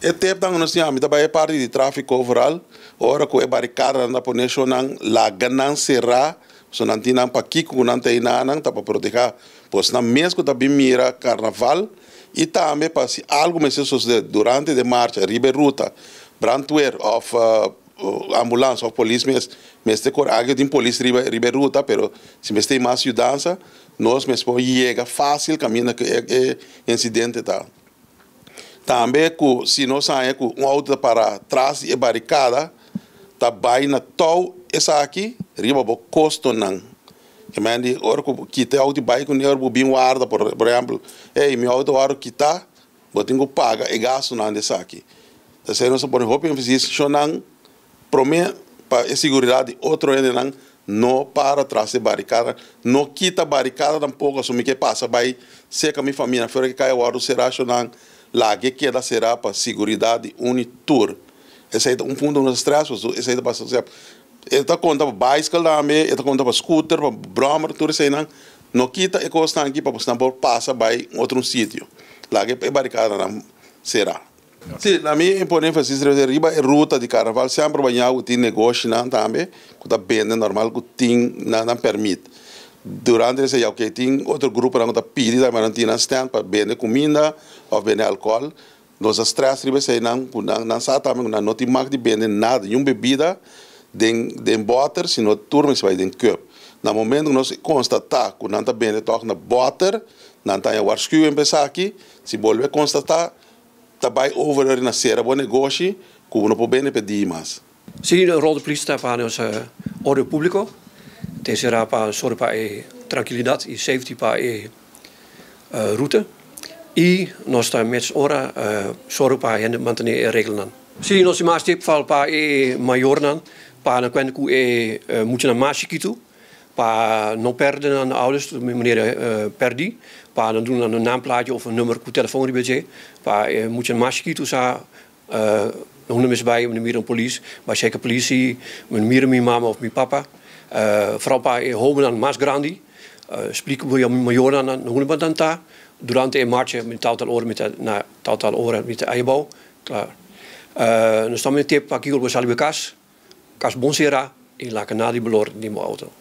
E tempo dan nós tínhamos também parte de tráfico overall. Ora que é barricada na poneção não la ganan será, so não tinha para kiko não tem nada para proteger. Pois na mesmo também mira carnaval e também para se algo mais suceder durante a marcha, riberuta, brandweer of ambulância of polícia, mas te cor água de polícia riberuta, pero se me tem mais ajudança, nós mesmo chega fácil caminho que é incidente tá. Também, se nós saímos com um auto para trás e barricada, tá bem na tal essa aqui, riba bo custo não. Que me andi, ora que te auto bike com o bem guarda, por exemplo, meu auto ora que tá, vou ter que pagar e gasto não dessa aqui. Então, se nós por exemplo, investir não, promete para a segurança outro ainda não para trás de barricada, não quita barricada tampouco, assumir que passa, vai ser que a minha família, fora que cai o ar será não lá que queda será para segurança unitur. Esse é ponto nos estresse, esse é para ser. Ele conta para bicycle também, ele conta para scooter, para brommer, tudo isso aí não quita e costa aqui para você não passa vai outro sítio. Lá que é barricada não será. Sim, na minha imponente fazer riba é ruta de carnaval sempre banhar tem negócio não também, que está bem normal que tem não permite. Durante esse dia que tem outro grupo que está pedindo mas não tem stand para vender comida ou vender álcool. Nós estresse riba sei não sabe também não tem mais de vender nada, nenhuma bebida de water, sino turma se vai de cup. No momento que nós constatar que não está vendo toque na water, não está em warscu em pensar aqui, se volver constatar daarbij over na sera bom negócio que não pode pedir mais. Sim, a rol de polícia está para nos orde público. Terceira para sorry para tranquilidade e safety para route. E nós estamos met ora sorry para hen manter a regeln. Sim, nós mais tip val para maior nan, para na quando que moet na mais kitu. Para não perder aan de ouders, meneer perdi. Para dan doen een naamplaatje of een nummer, een telefoonnummer. Para moet je een masje kiezen, hoe noemen ze bij, meneer een politie, bij zeker politie, meneer mijn mama of mijn papa. Vooral para homen aan mas grandi. Spreken we je major aan, hoe noemen we dan daar? Durante een marche met totaal oren met de eibouw. Klaar. Dan staan we een tip, pak hier op de salibecas, kas bonsera, en laat nadi belor in die auto.